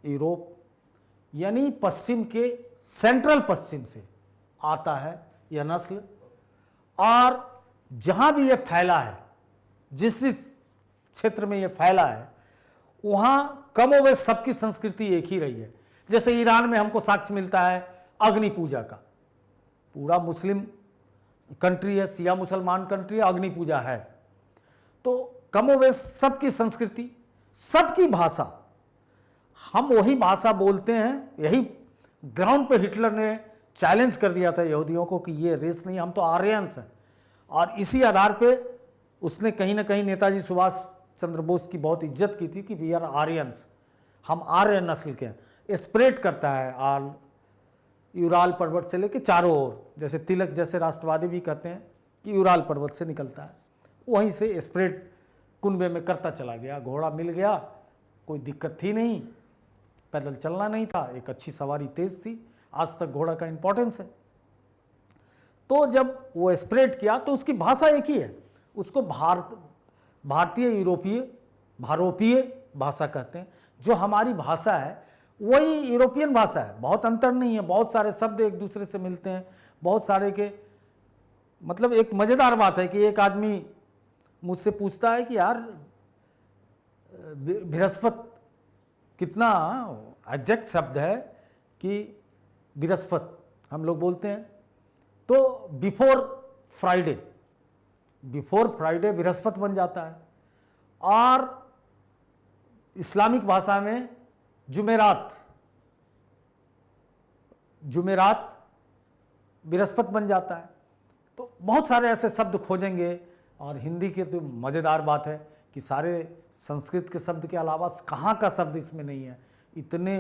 यूरोप यानी पश्चिम के सेंट्रल पश्चिम से आता है यह नस्ल, और जहां भी यह फैला है, जिस क्षेत्र में यह फैला है, वहां कमोबेश सबकी संस्कृति एक ही रही है। जैसे ईरान में हमको साक्ष्य मिलता है अग्नि पूजा का, पूरा मुस्लिम कंट्री है, शिया मुसलमान कंट्री है, अग्नि पूजा है। तो कमोबेश सबकी संस्कृति, सबकी भाषा, हम वही भाषा बोलते हैं। यही ग्राउंड पे हिटलर ने चैलेंज कर दिया था यहूदियों को कि ये रेस नहीं, हम तो आर्यंस हैं। और इसी आधार पे उसने कहीं ना कहीं नेताजी सुभाष चंद्र बोस की बहुत इज्जत की थी कि वी आर आर्यंस, हम आर्य नस्ल के हैं। स्प्रेड करता है आल यूराल पर्वत से लेके चारों ओर, जैसे तिलक जैसे राष्ट्रवादी भी कहते हैं कि यूराल पर्वत से निकलता है, वहीं से स्प्रेड कुनबे में करता चला गया। घोड़ा मिल गया, कोई दिक्कत थी नहीं, पैदल चलना नहीं था, एक अच्छी सवारी तेज थी। आज तक घोड़ा का इंपॉर्टेंस है। तो जब वो स्प्रेड किया तो उसकी भाषा एक ही है, उसको भारतीय यूरोपीय भारोपीय भाषा कहते हैं। जो हमारी भाषा है वही यूरोपियन भाषा है, बहुत अंतर नहीं है। बहुत सारे शब्द एक दूसरे से मिलते हैं, बहुत सारे के मतलब एक मज़ेदार बात है कि एक आदमी मुझसे पूछता है कि यार बृहस्पति कितना एग्जैक्ट शब्द है कि बृहस्पति हम लोग बोलते हैं, तो बिफोर फ्राइडे बृहस्पति बन जाता है। और इस्लामिक भाषा में जुमेरात बृहस्पति बन जाता है। तो बहुत सारे ऐसे शब्द खोजेंगे। और हिंदी की तो मज़ेदार बात है कि सारे संस्कृत के शब्द के अलावा कहाँ का शब्द इसमें नहीं है। इतने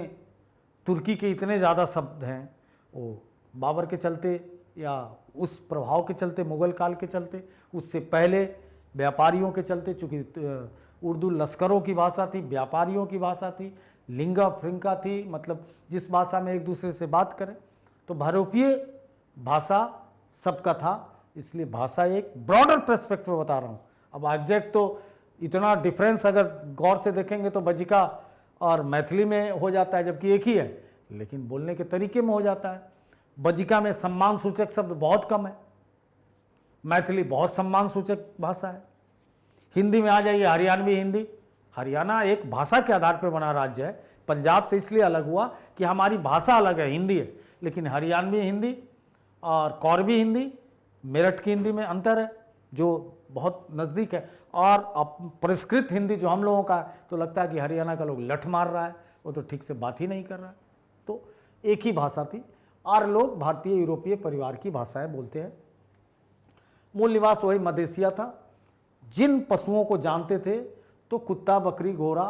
तुर्की के इतने ज़्यादा शब्द हैं, वो बाबर के चलते या उस प्रभाव के चलते, मुग़ल काल के चलते, उससे पहले व्यापारियों के चलते, चूँकि उर्दू लश्करों की भाषा थी, व्यापारियों की भाषा थी, लिंगा फ्रिंका थी, मतलब जिस भाषा में एक दूसरे से बात करें। तो भारोपीय भाषा सबका था, इसलिए भाषा एक ब्रॉडर पर्सपेक्टिव में बता रहा हूँ। अब एग्जैक्ट तो इतना डिफरेंस अगर गौर से देखेंगे तो बजिका और मैथिली में हो जाता है, जबकि एक ही है, लेकिन बोलने के तरीके में हो जाता है। बजिका में सम्मान सूचक शब्द बहुत कम है, मैथिली बहुत सम्मान सूचक भाषा है। हिंदी में आ जाइए, हरियाणवी हिंदी, हरियाणा एक भाषा के आधार पर बना राज्य है। पंजाब से इसलिए अलग हुआ कि हमारी भाषा अलग है, हिंदी है, लेकिन हरियाणवी हिंदी और कौरवी हिंदी, मेरठ की हिंदी में अंतर है जो बहुत नज़दीक है। और परिष्कृत हिंदी जो हम लोगों का है, तो लगता है कि हरियाणा का लोग लठ मार रहा है, वो तो ठीक से बात ही नहीं कर रहा है। तो एक ही भाषा थी, और लोग भारतीय यूरोपीय परिवार की भाषाएं बोलते हैं। मूल निवास वही मध्य एशिया था। जिन पशुओं को जानते थे तो कुत्ता, बकरी, घोड़ा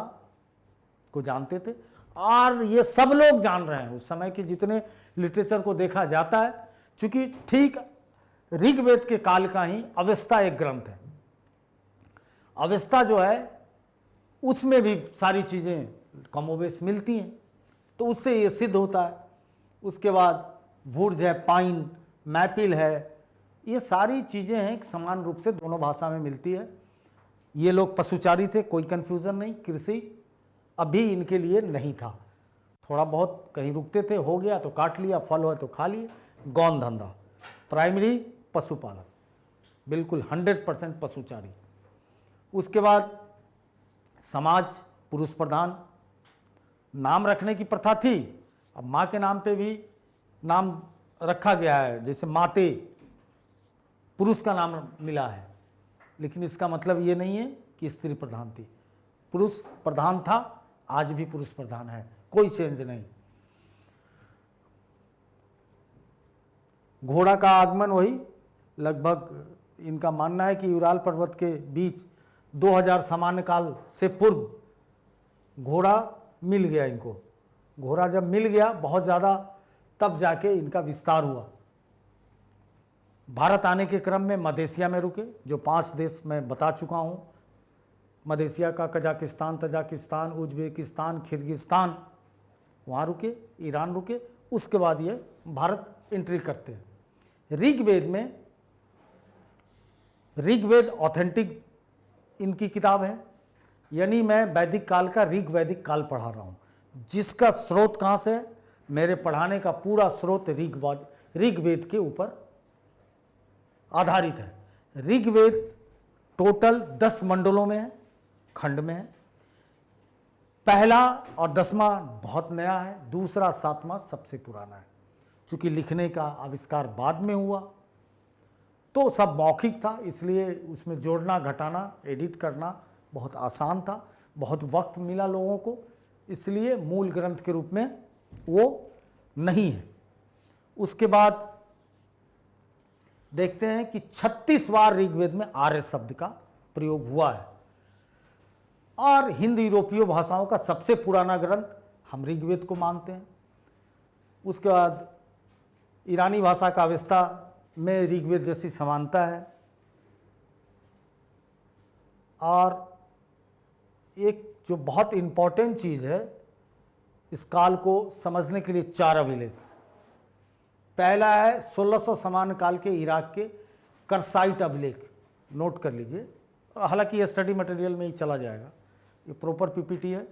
को जानते थे, और ये सब लोग जान रहे हैं। उस समय के जितने लिटरेचर को देखा जाता है, चूंकि ठीक ऋग्वेद के काल का ही अवेस्ता एक ग्रंथ है। अवेस्ता जो है उसमें भी सारी चीज़ें कमोबेश मिलती हैं, तो उससे ये सिद्ध होता है। उसके बाद भुर्ज है, पाइन, मैपिल है, ये सारी चीज़ें हैं समान रूप से दोनों भाषा में मिलती है। ये लोग पशुचारी थे, कोई कन्फ्यूज़न नहीं। कृषि अभी इनके लिए नहीं था, थोड़ा बहुत कहीं रुकते थे, हो गया तो काट लिया, फल हो तो खा लिए। गौन धंधा, प्राइमरी पशुपालन, बिल्कुल 100% पशुचारी। उसके बाद समाज पुरुष प्रधान, नाम रखने की प्रथा थी। अब माँ के नाम पे भी नाम रखा गया है, जैसे माते पुरुष का नाम मिला है, लेकिन इसका मतलब ये नहीं है कि स्त्री प्रधान थी। पुरुष प्रधान था, आज भी पुरुष प्रधान है, कोई चेंज नहीं। घोड़ा का आगमन वही लगभग इनका मानना है कि यूराल पर्वत के बीच 2000 सामान्य काल से पूर्व घोड़ा मिल गया इनको। घोड़ा जब मिल गया बहुत ज़्यादा, तब जाके इनका विस्तार हुआ। भारत आने के क्रम में मलेशिया में रुके, जो 5 देश मैं बता चुका हूँ। मलेशिया का कजाकिस्तान, तजाकिस्तान, उज्बेकिस्तान, किर्गिस्तान, वहाँ रुके, ईरान रुके। उसके बाद ये भारत एंट्री करते हैं। ऋग्वेद ऑथेंटिक इनकी किताब है, यानी मैं वैदिक काल का ऋग्वैदिक काल पढ़ा रहा हूँ। जिसका स्रोत कहाँ से है? मेरे पढ़ाने का पूरा स्रोत ऋग्वेद के ऊपर आधारित है। ऋग्वेद टोटल 10 मंडलों में है, खंड में है। पहला और 10वां बहुत नया है, दूसरा 7वां सबसे पुराना है। चूँकि लिखने का आविष्कार बाद में हुआ तो सब मौखिक था, इसलिए उसमें जोड़ना, घटाना, एडिट करना बहुत आसान था, बहुत वक्त मिला लोगों को, इसलिए मूल ग्रंथ के रूप में वो नहीं है। उसके बाद देखते हैं कि 36 बार ऋग्वेद में आर्य शब्द का प्रयोग हुआ है। और हिंद यूरोपीय भाषाओं का सबसे पुराना ग्रंथ हम ऋग्वेद को मानते हैं। उसके बाद ईरानी भाषा का अवेस्ता में ऋग्वेद जैसी समानता है। और एक जो बहुत इम्पॉर्टेंट चीज़ है इस काल को समझने के लिए, 4 अभिलेख। पहला है 1600 समान काल के इराक के करसाइट अभिलेख, नोट कर लीजिए। हालांकि ये स्टडी मटेरियल में ही चला जाएगा, ये प्रॉपर पीपीटी है,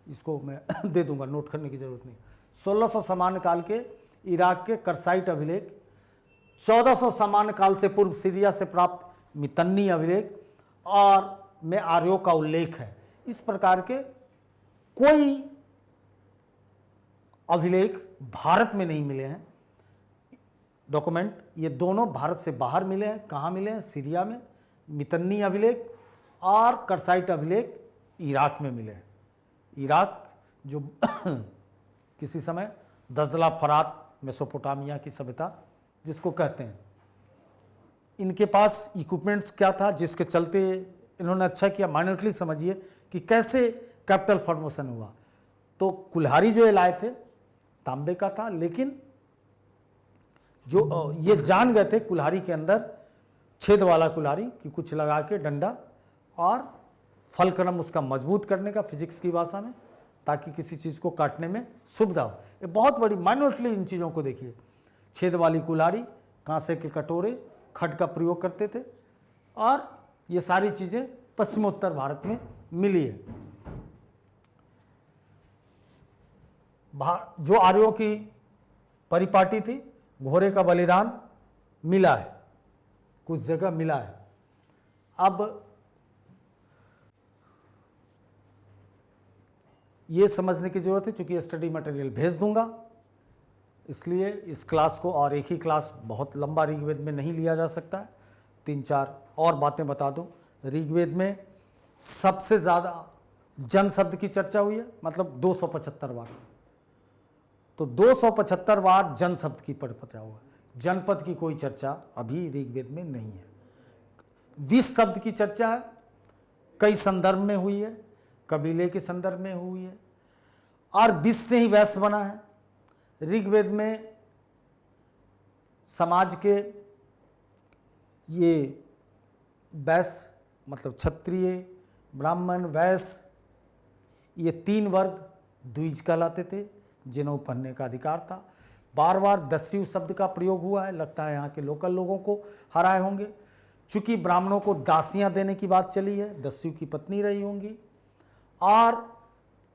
इसको मैं दे दूंगा, नोट करने की ज़रूरत नहीं। 1600 समान काल के इराक के करसाइट अभिलेख, 1400 समान काल से पूर्व सीरिया से प्राप्त मितन्नी अभिलेख और में आर्यों का उल्लेख है। इस प्रकार के कोई अभिलेख भारत में नहीं मिले हैं डॉक्यूमेंट। ये दोनों भारत से बाहर मिले हैं। कहाँ मिले हैं? सीरिया में मितन्नी अभिलेख और करसाइट अभिलेख इराक में मिले हैं। इराक जो किसी समय दजला, फरात, मेसोपोटामिया की सभ्यता जिसको कहते हैं। इनके पास इक्विपमेंट्स क्या था जिसके चलते इन्होंने अच्छा किया? माइनरली समझिए कि कैसे कैपिटल फॉर्मेशन हुआ। तो कुल्हाड़ी जो ये लाए थे तांबे का था, लेकिन जो ये जान गए थे कुल्हाड़ी के अंदर छेद वाला कुल्हाड़ी कि कुछ लगा के डंडा और फलक्रम उसका मजबूत करने का, फिजिक्स की भाषा में, ताकि किसी चीज़ को काटने में सुविधा हो। ये बहुत बड़ी माइनरली इन चीज़ों को देखिए। छेद वाली कुल्हाड़ी, कांसे के कटोरे, खड का प्रयोग करते थे और ये सारी चीज़ें पश्चिमोत्तर भारत में मिली है। जो आर्यों की परिपाटी थी, घोड़े का बलिदान मिला है, कुछ जगह मिला है। अब ये समझने की ज़रूरत है, चूँकि स्टडी मटेरियल भेज दूंगा, इसलिए इस क्लास को, और एक ही क्लास बहुत लंबा ऋग्वेद में नहीं लिया जा सकता है। 3-4 और बातें बता दूं। ऋग्वेद में सबसे ज़्यादा जन शब्द की चर्चा हुई है, मतलब 275 बार। तो 275 बार जन शब्द की चर्चा हुआ। जनपद की कोई चर्चा अभी ऋग्वेद में नहीं है। 20 शब्द की चर्चा है, कई संदर्भ में हुई है, कबीले के संदर्भ में हुई है, और 20 से ही वैश्य बना है। ऋग्वेद में समाज के ये वैश्य, मतलब क्षत्रिय, ब्राह्मण, वैश्य, ये 3 वर्ग द्विज कहलाते थे जिन्हें पढ़ने का अधिकार था। बार बार दस्यु शब्द का प्रयोग हुआ है, लगता है यहाँ के लोकल लोगों को हराए होंगे। चूंकि ब्राह्मणों को दासियाँ देने की बात चली है, दस्यु की पत्नी रही होंगी, और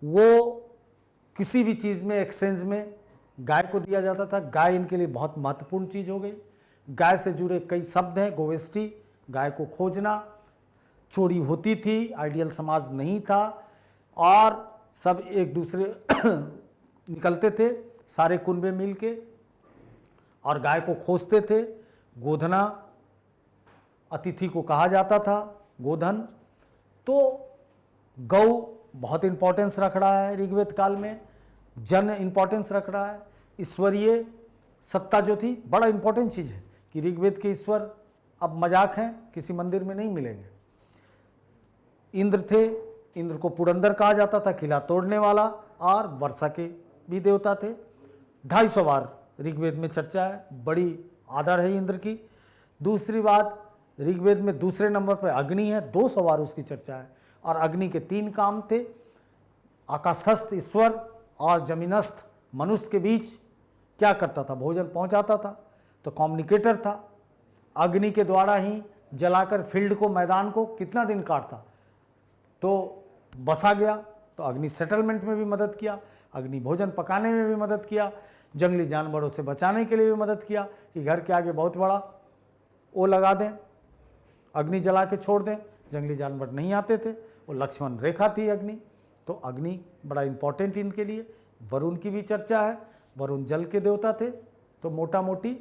वो किसी भी चीज़ में एक्सचेंज में गाय को दिया जाता था। गाय इनके लिए बहुत महत्वपूर्ण चीज़ हो गई। गाय से जुड़े कई शब्द हैं, गोवेष्टि, गाय को खोजना, चोरी होती थी, आइडियल समाज नहीं था, और सब एक दूसरे निकलते थे सारे कुनबे मिल के और गाय को खोजते थे। गोधना अतिथि को कहा जाता था, गोधन। तो गौ बहुत इंपॉर्टेंस रख रहा है ऋग्वेद काल में, जन इंपॉर्टेंस रख रहा है। ईश्वरीय सत्ता जो थी, बड़ा इंपॉर्टेंट चीज़ है कि ऋग्वेद के ईश्वर अब मजाक हैं, किसी मंदिर में नहीं मिलेंगे। इंद्र थे, इंद्र को पुरंदर कहा जाता था, किला तोड़ने वाला, और वर्षा के भी देवता थे। 250 बार ऋग्वेद में चर्चा है, बड़ी आदर है इंद्र की। दूसरी बात, ऋग्वेद में दूसरे नंबर पर अग्नि है, 200 बार उसकी चर्चा है। और अग्नि के 3 काम थे, आकाशस्थ ईश्वर और जमीनस्थ मनुष्य के बीच क्या करता था, भोजन पहुंचाता था, तो कम्युनिकेटर था। अग्नि के द्वारा ही जलाकर फील्ड को, मैदान को कितना दिन काटता, तो बसा गया। तो अग्नि सेटलमेंट में भी मदद किया, अग्नि भोजन पकाने में भी मदद किया, जंगली जानवरों से बचाने के लिए भी मदद किया कि घर के आगे बहुत बड़ा वो लगा दें, अग्नि जला के छोड़ दें, जंगली जानवर नहीं आते थे। वो लक्ष्मण रेखा थी अग्नि, तो अग्नि बड़ा इंपॉर्टेंट इनके लिए। वरुण की भी चर्चा है, वरुण जल के देवता थे। तो मोटा मोटी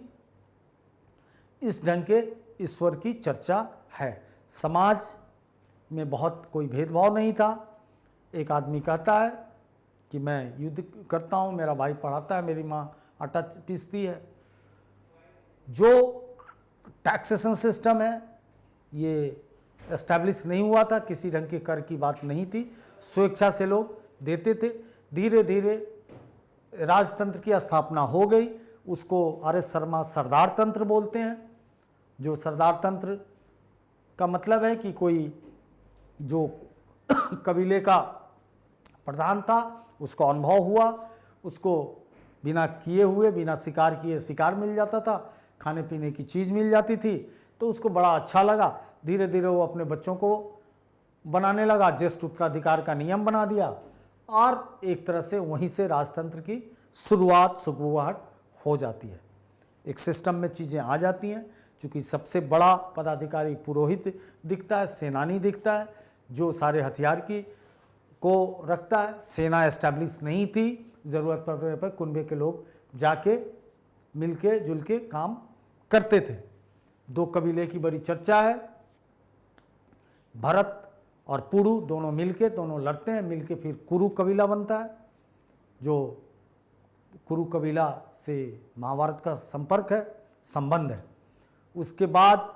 इस ढंग के ईश्वर की चर्चा है। समाज में बहुत कोई भेदभाव नहीं था। एक आदमी कहता है कि मैं युद्ध करता हूँ, मेरा भाई पढ़ाता है, मेरी माँ आटा पीसती है। जो टैक्सेशन सिस्टम है ये एस्टैब्लिश नहीं हुआ था, किसी ढंग के कर की बात नहीं थी, स्वेच्छा से लोग देते थे। धीरे धीरे राजतंत्र की स्थापना हो गई, उसको आर.एस. शर्मा सरदार तंत्र बोलते हैं। जो सरदार तंत्र का मतलब है कि कोई जो कबीले का प्रधान था, उसको अनुभव हुआ, उसको बिना किए हुए, बिना शिकार किए शिकार मिल जाता था, खाने पीने की चीज़ मिल जाती थी, तो उसको बड़ा अच्छा लगा। धीरे धीरे वो अपने बच्चों को बनाने लगा, ज्येष्ठ उत्तराधिकार का नियम बना दिया, और एक तरह से वहीं से राजतंत्र की शुरुआत, सुगबुगाहट हो जाती है। एक सिस्टम में चीज़ें आ जाती हैं। चूँकि सबसे बड़ा पदाधिकारी पुरोहित दिखता है, सेनानी दिखता है, जो सारे हथियार की को रखता है। सेना एस्टैब्लिश नहीं थी, ज़रूरत पड़ने पर कुनबे के लोग जाके मिलके जुल के काम करते थे। 2 कबीले की बड़ी चर्चा है, भरत और पुरु दोनों मिलके, दोनों लड़ते हैं, मिलके फिर कुरु कबीला बनता है। जो कुरु कबीला से महाभारत का संपर्क है, संबंध है। उसके बाद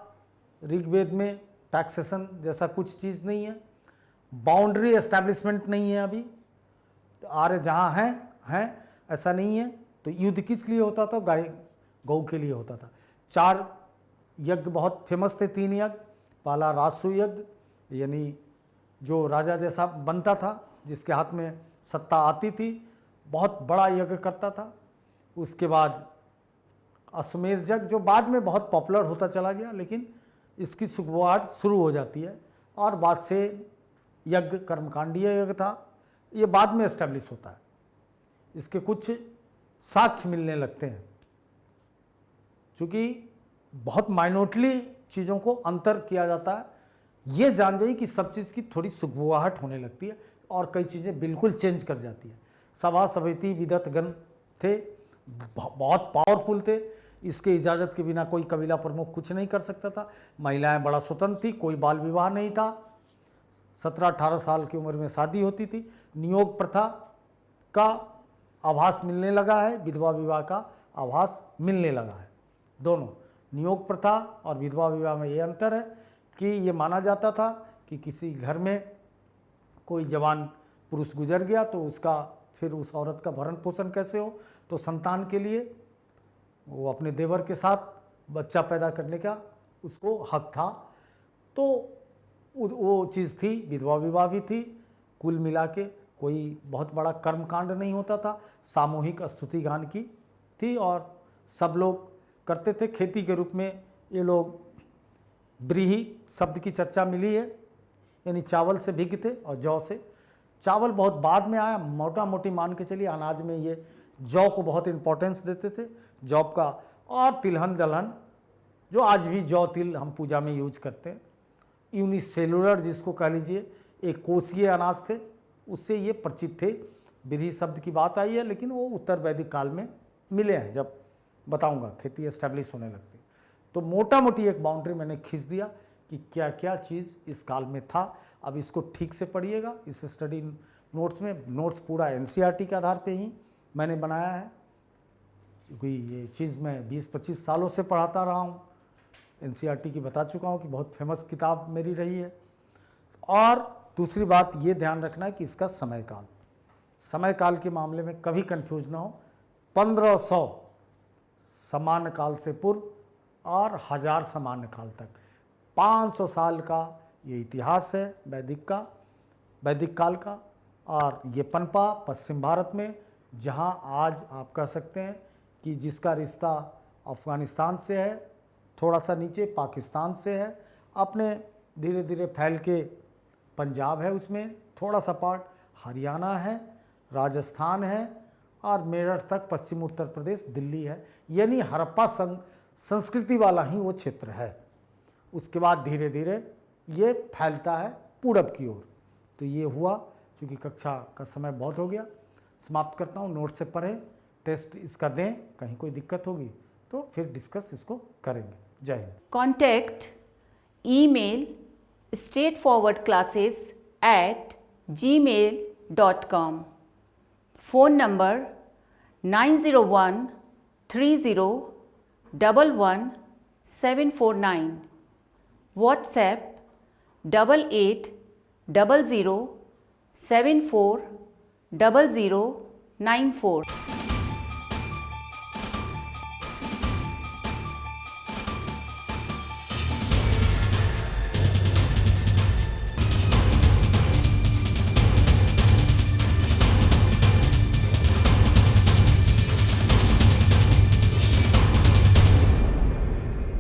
ऋग्वेद में टैक्सेशन जैसा कुछ चीज़ नहीं है, बाउंड्री एस्टैब्लिशमेंट नहीं है अभी। आर्य जहाँ हैं ऐसा नहीं है। तो युद्ध किस लिए होता था, गौ के लिए होता था। 4 यज्ञ बहुत फेमस थे, 3 यज्ञ। पहला राजसु यज्ञ, यानी जो राजा जैसा बनता था, जिसके हाथ में सत्ता आती थी, बहुत बड़ा यज्ञ करता था। उसके बाद अश्वमेध यज्ञ, जो बाद में बहुत पॉपुलर होता चला गया, लेकिन इसकी शुरुआत शुरू हो जाती है। और बाद से यज्ञ कर्मकांडीय यज्ञ था, ये बाद में एस्टैब्लिश होता है। इसके कुछ साक्ष्य मिलने लगते हैं, क्योंकि बहुत माइन्यूटली चीज़ों को अंतर किया जाता है। ये जान जाइए कि सब चीज़ की थोड़ी सुगबुगाहट होने लगती है और कई चीज़ें बिल्कुल चेंज कर जाती है। सभा समिति विदतगण थे, बहुत पावरफुल थे। इसके इजाज़त के बिना कोई कबीला प्रमुख कुछ नहीं कर सकता था। महिलाएं बड़ा स्वतंत्र थी, कोई बाल विवाह नहीं था। 17-18 साल की उम्र में शादी होती थी। नियोग प्रथा का आभास मिलने लगा है, विधवा विवाह का आभास मिलने लगा है। दोनों, नियोग प्रथा और विधवा विवाह में ये अंतर है कि ये माना जाता था कि किसी घर में कोई जवान पुरुष गुजर गया तो उसका फिर उस औरत का भरण पोषण कैसे हो, तो संतान के लिए वो अपने देवर के साथ बच्चा पैदा करने का उसको हक था। तो वो चीज़ थी। विधवा विवाह भी थी। कुल मिला के कोई बहुत बड़ा कर्मकांड नहीं होता था, सामूहिक स्तुति गान की थी और सब लोग करते थे। खेती के रूप में ये लोग ब्रीही शब्द की चर्चा मिली है, यानी चावल से भिग थे और जौ से। चावल बहुत बाद में आया, मोटा मोटी मान के चलिए अनाज में ये जौ को बहुत इंपॉर्टेंस देते थे, जौ का। और तिलहन दलहन, जो आज भी जौ तिल हम पूजा में यूज करते हैं। यूनिसेलुलर जिसको कह लीजिए, एक कोशीय अनाज थे, उससे ये परिचित थे। ब्रीही शब्द की बात आई है, लेकिन वो उत्तर वैदिक काल में मिले हैं, जब बताऊंगा खेती एस्टैब्लिश होने लगती। तो मोटा मोटी एक बाउंड्री मैंने खींच दिया कि क्या क्या चीज़ इस काल में था। अब इसको ठीक से पढ़िएगा इस स्टडी नोट्स में। नोट्स पूरा एनसीईआरटी के आधार पे ही मैंने बनाया है, क्योंकि ये चीज़ मैं 20-25 सालों से पढ़ाता रहा हूँ। एनसीईआरटी की बता चुका हूँ कि बहुत फेमस किताब मेरी रही है। और दूसरी बात ये ध्यान रखना है कि इसका समय काल के मामले में कभी कंफ्यूज ना हो। 1500 सामान्य काल से पूर्व और 1000 सामान्य काल तक 500 साल का ये इतिहास है वैदिक काल का। और ये पनपा पश्चिम भारत में, जहाँ आज आप कह सकते हैं कि जिसका रिश्ता अफ़गानिस्तान से है, थोड़ा सा नीचे पाकिस्तान से है, अपने धीरे धीरे फैल के पंजाब है, उसमें थोड़ा सा पार्ट हरियाणा है, राजस्थान है और मेरठ तक पश्चिम उत्तर प्रदेश, दिल्ली है। यानी हड़प्पा संस्कृति वाला ही वो क्षेत्र है। उसके बाद धीरे धीरे ये फैलता है पूरब की ओर। तो ये हुआ, चूँकि कक्षा का समय बहुत हो गया, समाप्त करता हूँ। नोट से पढ़ें, टेस्ट इसका दें, कहीं कोई दिक्कत होगी तो फिर डिस्कस इसको करेंगे। जय Hind. Contact email straightforwardclasses@gmail.com. Phone number 90130111749. WhatsApp 8800740094.